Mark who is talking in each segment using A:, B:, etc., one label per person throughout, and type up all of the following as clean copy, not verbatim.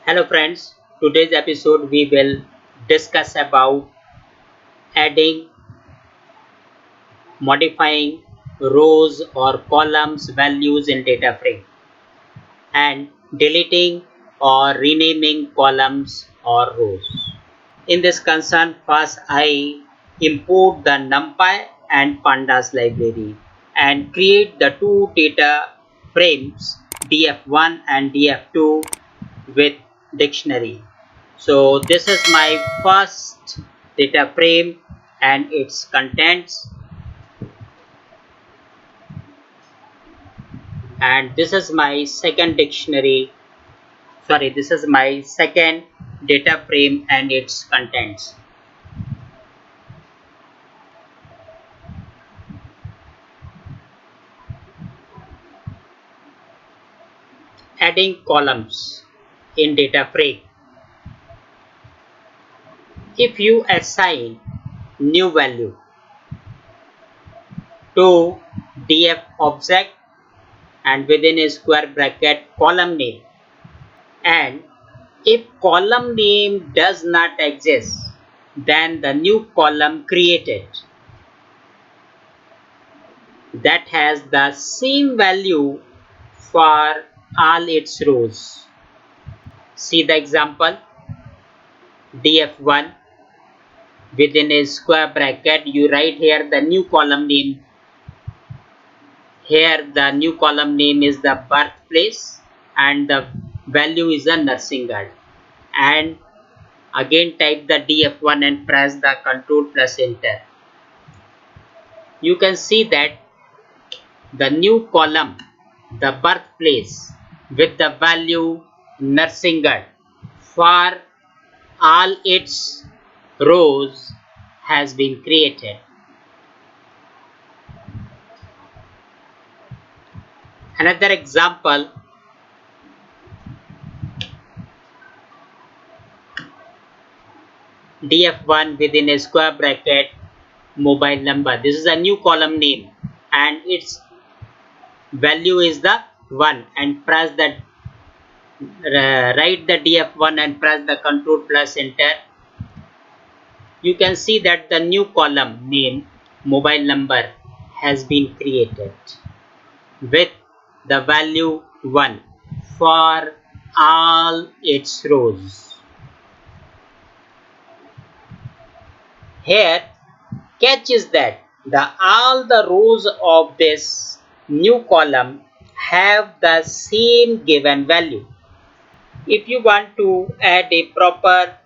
A: Hello friends, today's episode we will discuss about adding, modifying rows or columns values in Dataframe and deleting or renaming columns or rows. In this concern, first I import the NumPy and Pandas library and create the two data frames df1 and df2 with dictionary. So this is my first data frame and its contents, and this is my second this is my second data frame and its contents. Adding columns in data frame. If you assign new value to df object and within a square bracket column name, and if column name does not exist, then the new column created that has the same value for all its rows. See the example, df1 within a square bracket, you write here the new column name. Here the new column name is the birthplace and the value is a nursing guard, and again type the df1 and press the Ctrl plus enter. You can see that the new column, the birthplace with the value nursing guard for all its rows has been created. Another example, df1 within a square bracket mobile number. This is a new column name and its value is the 1, and press that write the df1 and press the Ctrl plus enter. You can see that the new column name mobile number has been created with the value 1 for all its rows. Here catch is that all the rows of this new column have the same given value. If you want to add a proper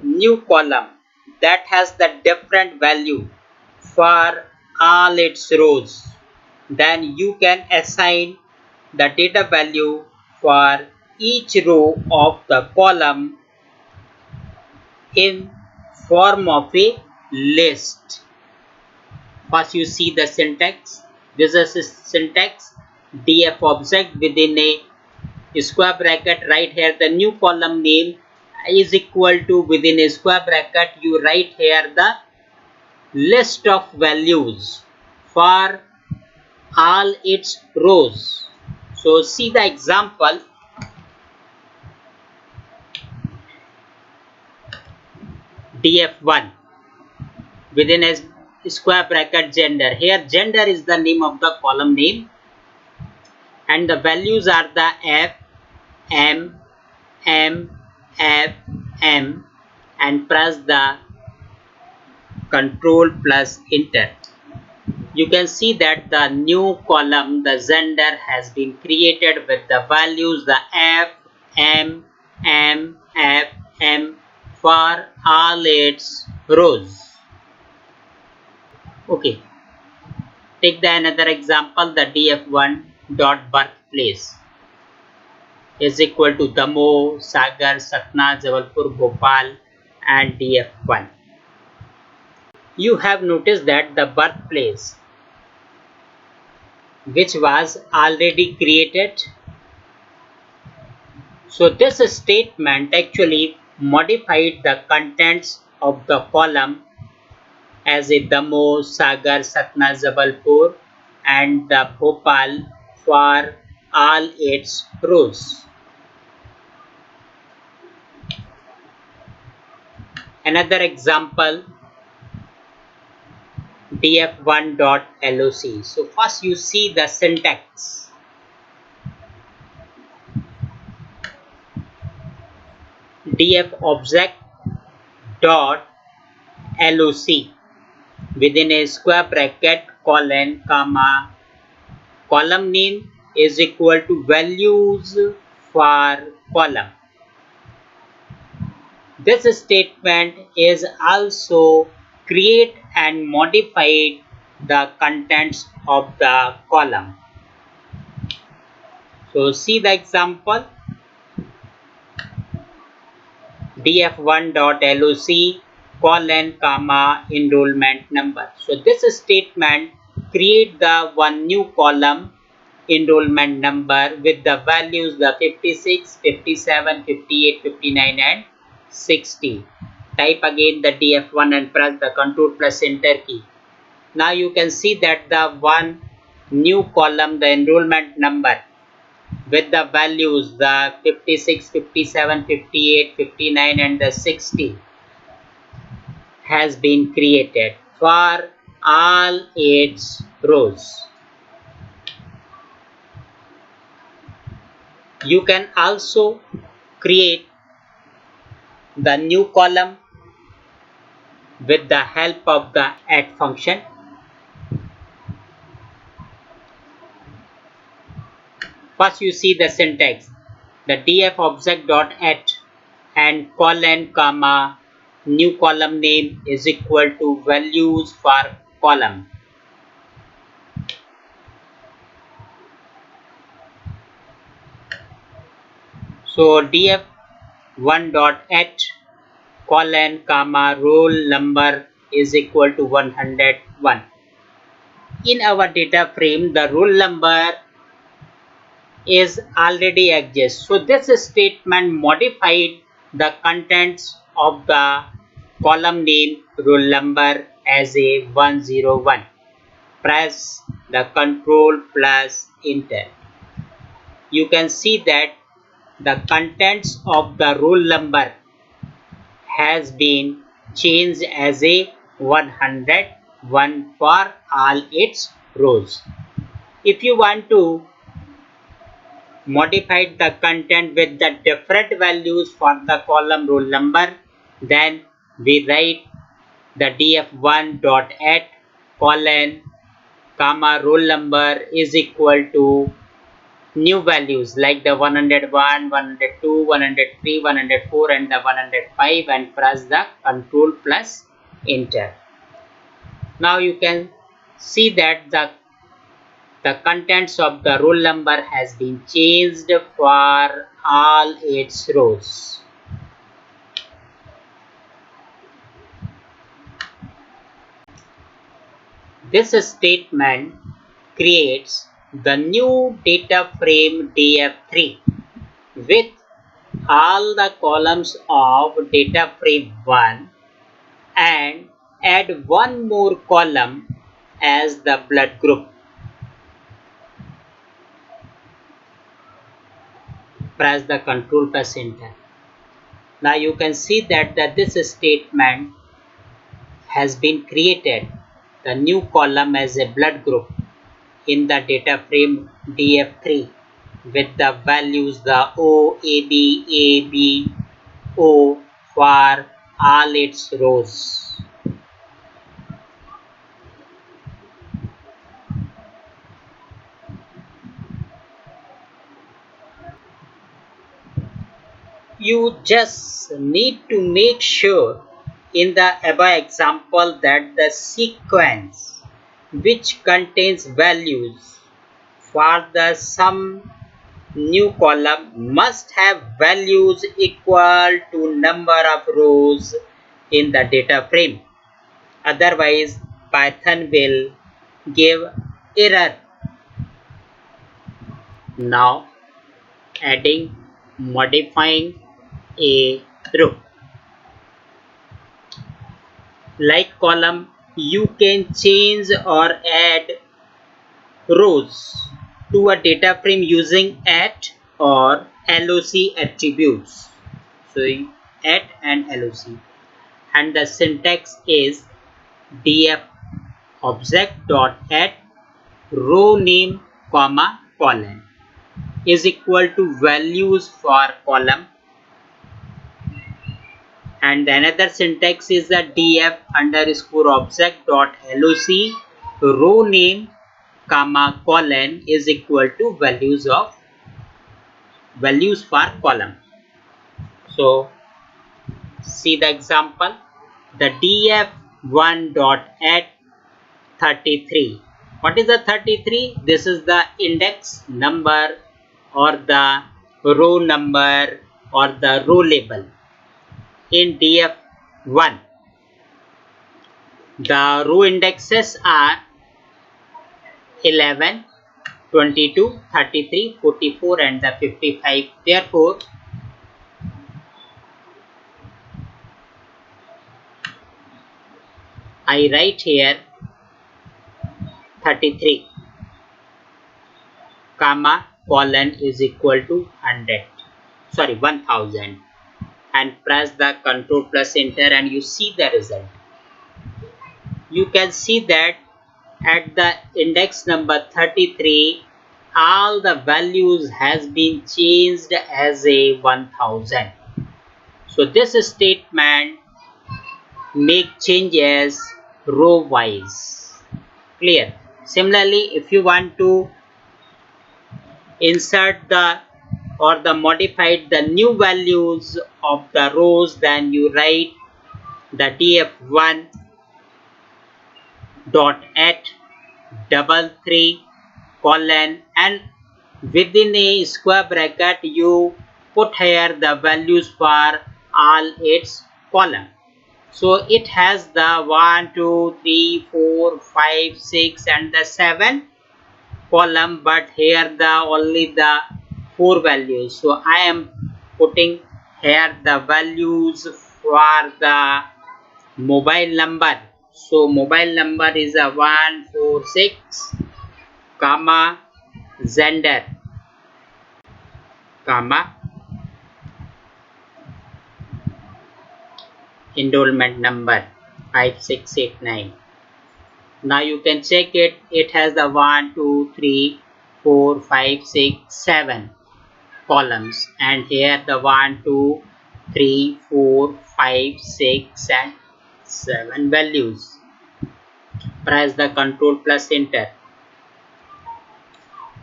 A: new column that has the different value for all its rows, then you can assign the data value for each row of the column in form of a list. First you see the syntax. This is a syntax, df object within a square bracket, right here the new column name is equal to within a square bracket you write here the list of values for all its rows. So see the example, df1 within a square bracket gender. Here gender is the name of the column name and the values are the f, m, m, f, m, and press the Ctrl plus enter. You can see that the new column, the gender, has been created with the values the f, m, m, f, m for all its rows. Okay, take the another example, the df1 dot birthplace is equal to Damo, Sagar, Satna, Jabalpur, Bhopal and df1. You have noticed that the birthplace which was already created. So this statement actually modified the contents of the column as a Damo, Sagar, Satna, Jabalpur and the Bhopal for all its rows. Another example, df1.loc. So first you see the syntax. Df object dot loc within a square bracket colon comma column name is equal to values for column. This statement is also create and modify the contents of the column. So see the example, df1.loc colon comma enrollment number. So this statement create the one new column enrollment number with the values the 56, 57, 58, 59 and 60. Type again the df1 and press the control plus enter key. Now you can see that the one new column, the enrollment number with the values the 56, 57, 58, 59 and the 60 has been created for all its rows. You can also create the new column with the help of the add function. First you see the syntax, the df object dot add and colon comma new column name is equal to values for column. So df1 dot add colon comma roll number is equal to 101. In our data frame, the roll number is already exists. So this statement modified the contents of the column name roll number as a 101. Press the control plus enter. You can see that the contents of the roll number has been changed as a 101 for all its rows. If you want to modify the content with the different values for the column roll number, then we write the df1 dot add colon comma roll number is equal to new values like the 101, 102, 103, 104 and the 105 and press the control plus enter. Now you can see that the contents of the roll number has been changed for all its rows. This statement creates the new data frame df3 with all the columns of data frame 1 and add one more column as the blood group. Press the control plus enter. Now you can see that this statement has been created the new column as a blood group in the data frame df3 with the values the O, AB, AB, O for all its rows. You just need to make sure in the above example that the sequence which contains values for the sum new column must have values equal to number of rows in the data frame. Otherwise, Python will give error. Now, adding, modifying a row. Like column, you can change or add rows to a data frame using at or loc attributes. So add and loc. and the syntax is df object dot add row name comma colon is equal to values for column, and another syntax is the df underscore object dot loc row name comma colon is equal to values for column. So see the example, the df1 dot add 33. What is the 33? This is the index number or the row number or the row label in df1. The row indexes are 11, 22, 33, 44 and the 55. Therefore, I write here 33 comma colon is equal to 1000 and press the control plus enter and you see the result. You can see that at the index number 33 all the values has been changed as a 1000. So this statement make changes row wise. Clear? Similarly, if you want to insert the or the modified the new values of the rows, then you write the df1 dot add 33 colon and within a square bracket you put here the values for all its column. So it has the 1, 2, 3, 4, 5, 6 and the 7 column, but here the only the 4 values. So I am putting here the values for the mobile number. So mobile number is a 146 comma gender comma enrollment number 5689. Now you can check it. It has the 1, 2, 3, 4, 5, 6, 7 columns, and here the 1, 2, 3, 4, 5, 6 and 7 values. Press the control plus enter.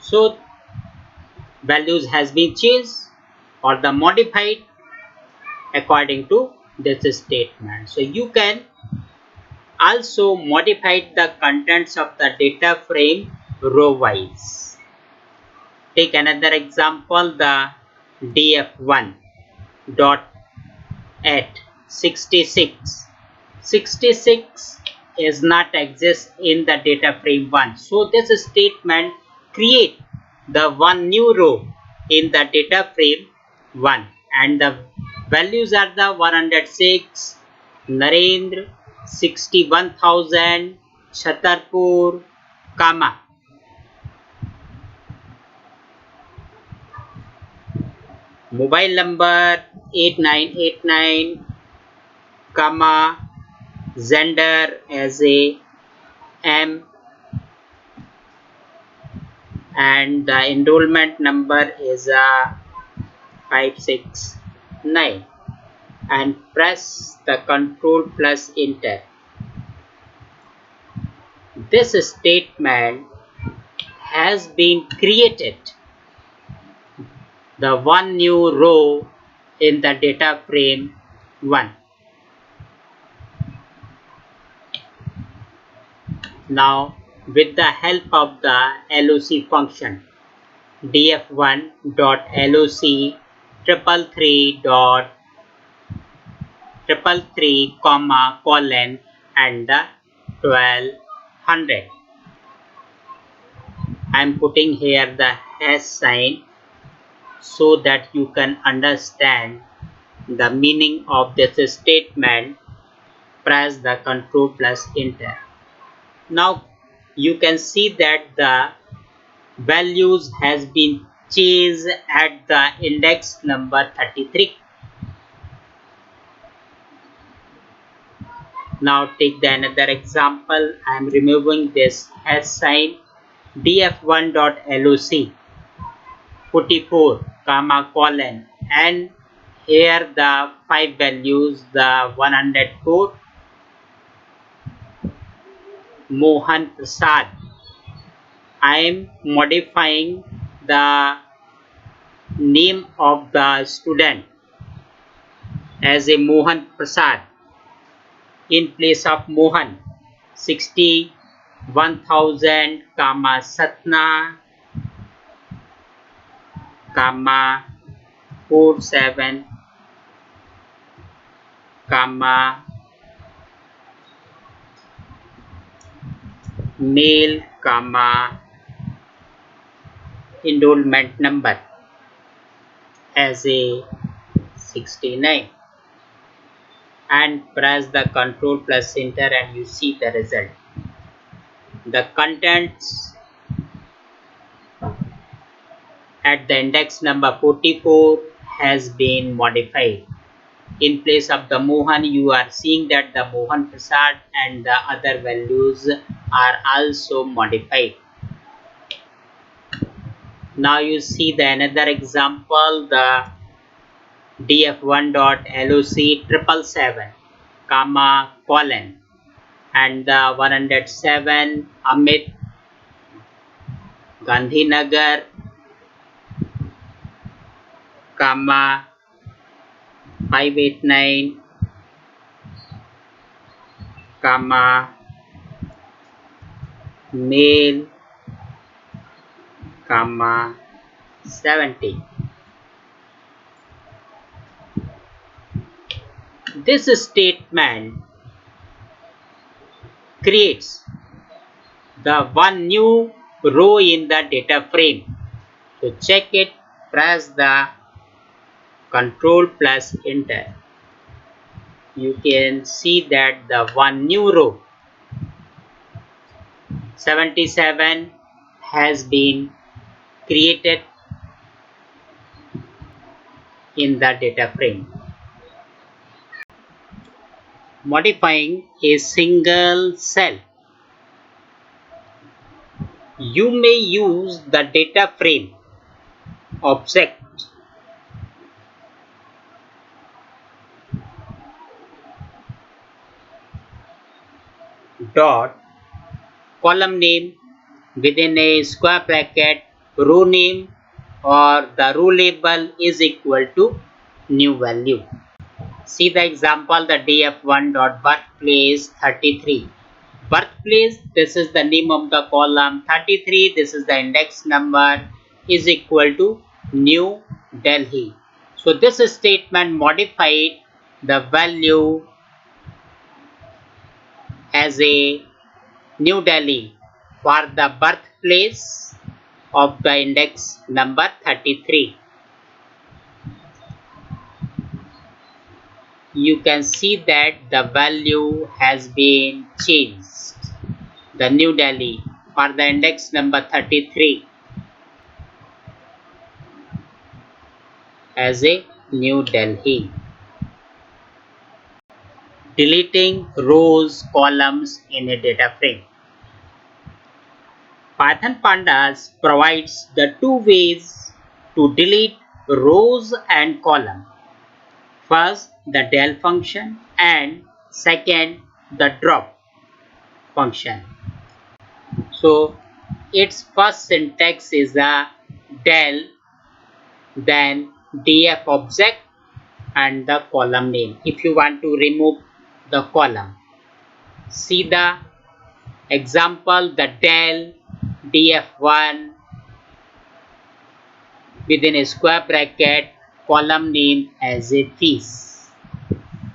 A: So values has been changed or the modified according to this statement. So you can also modify the contents of the data frame row wise. Take another example, the df1 dot add 66. 66 is not exist in the data frame 1. So this statement create the one new row in the data frame 1 and the values are the 106, Narendra, 61,000, Chhatarpur, comma mobile number 8989, comma gender as a M and the enrollment number is a 569 and press the control plus enter. This statement has been created the one new row in the data frame 1. Now with the help of the loc function df1 dot loc 333 comma colon and the 1200. I am putting here the hash sign so that you can understand the meaning of this statement. Press the control plus enter. Now you can see that the values has been changed at the index number 33. Now take the another example. I am removing this hash sign. df1.loc 44 comma colon, and here the 5 values, the 104 Mohan Prasad. I am modifying the name of the student as a Mohan Prasad in place of Mohan. 61,000 comma Satna comma 47 comma male comma enrollment number as a 69, and press the control plus enter and you see the result. The contents at the index number 44 has been modified. In place of the Mohan, you are seeing that the Mohan Prasad and the other values are also modified. Now you see the another example, the df1.loc 777 comma colon, and the 107 Amit Gandhinagar comma 589 comma male comma 70. This statement creates the one new row in the data frame. To check it, press the control plus enter. You can see that the one new row 77 has been created in the data frame. Modifying a single cell. You may use the data frame object dot column name within a square bracket row name, or the row label is equal to new value. See the example, the df1.birthplace 33. Birthplace, this is the name of the column. 33, this is the index number, is equal to New Delhi. So this statement modified the value as a New Delhi for the birthplace of the index number 33. You can see that the value has been changed. The New Delhi for the index number 33 as a New Delhi. Deleting rows, columns in a data frame. Python Pandas provides the two ways to delete rows and columns. First, the del function, and second, the drop function. So its first syntax is a del, then df object and the column name. If you want to remove the column, see the example, the del df1 within a square bracket column name as a fees,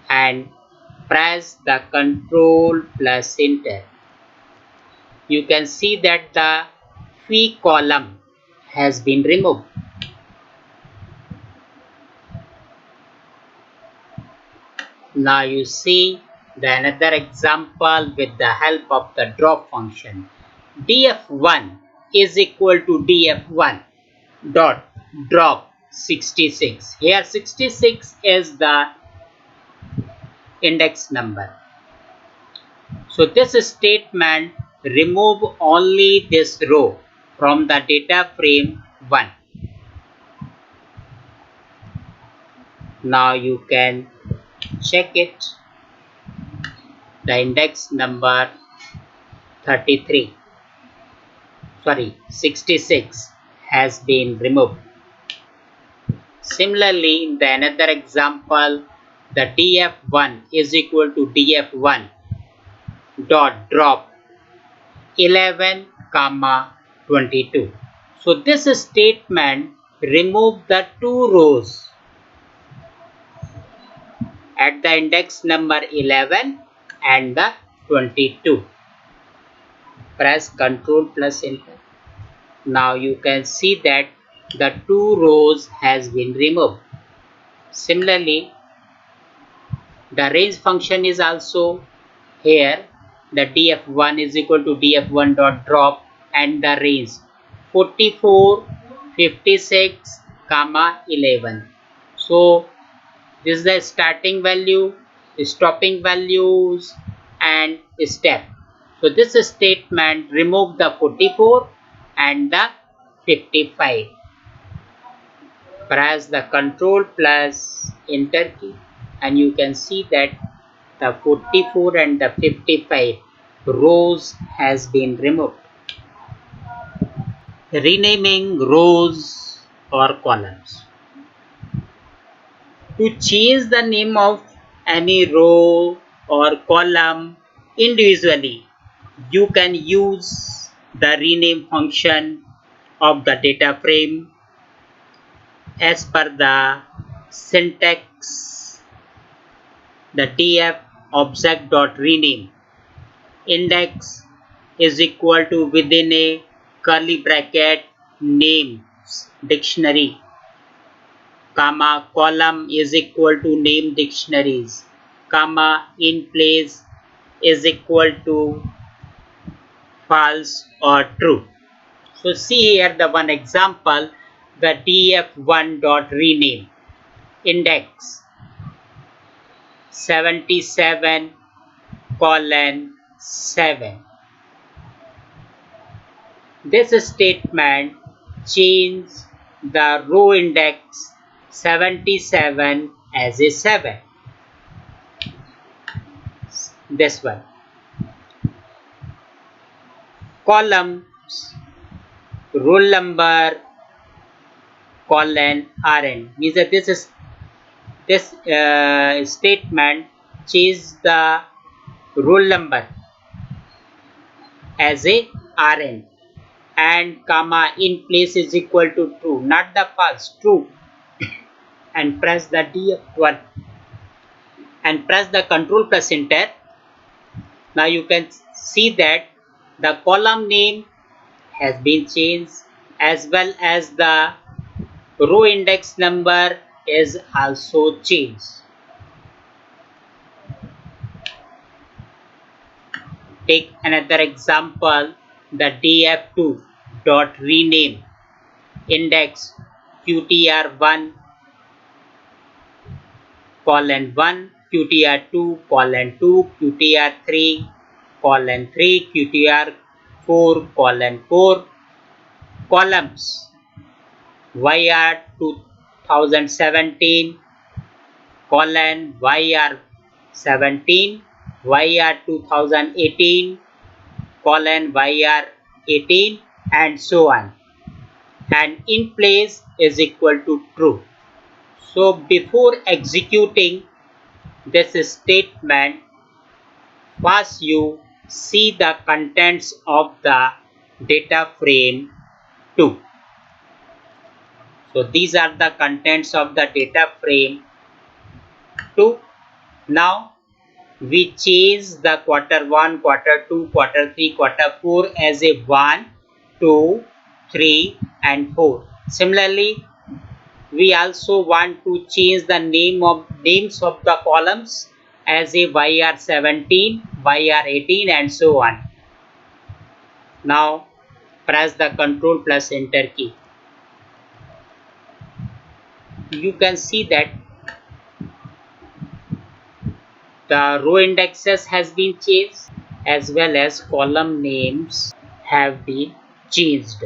A: and press the control plus enter. You can see that the fee column has been removed. Now you see the another example with the help of the drop function. df1 is equal to df1 dot drop 66. Here 66 is the index number. So this statement remove only this row from the data frame 1. Now you can check it. The index number 66 has been removed. Similarly, in the another example, the df1 is equal to df1 dot drop 11 comma 22. So this statement remove the two rows at the index number 11 and the 22. Press Ctrl plus Enter. Now you can see that the two rows has been removed. Similarly, the range function is also here. The df1 is equal to df1 dot drop and the range 44, 56, comma 11. So this is the starting value, stopping values, and step. So this statement remove the 44 and the 55. Press the Ctrl plus Enter key and you can see that the 44 and the 55 rows has been removed. Renaming rows or columns. To change the name of any row or column individually, you can use the rename function of the data frame as per the syntax. The df object dot rename index is equal to within a curly bracket names dictionary comma column is equal to name dictionaries comma in place is equal to false or true. So see here the one example, the df1 dot rename index 77 colon 7. This statement change the row index 77 as a 7. This one. Columns roll number colon rn means that this statement change the roll number as a rn and comma in place is equal to true, not the false, true, and press the df1 and press the Ctrl plus Enter. Now you can see that the column name has been changed as well as the row index number is also changed. Take another example, the df2 dot rename index qtr1 colon 1 qtr2 colon 2 qtr3 colon 3 qtr4 colon 4 columns YR 2017 colon YR 17 YR 2018 colon YR 18 and so on, and in place is equal to true. So before executing this statement, first you see the contents of the data frame 2. So these are the contents of the data frame 2. Now we change the quarter 1, quarter 2, quarter 3, quarter 4 as a 1, 2, 3 and 4. Similarly, we also want to change the names of the columns as a YR17, YR18 and so on. Now press the Ctrl plus Enter key. You can see that the row indexes has been changed as well as column names have been changed.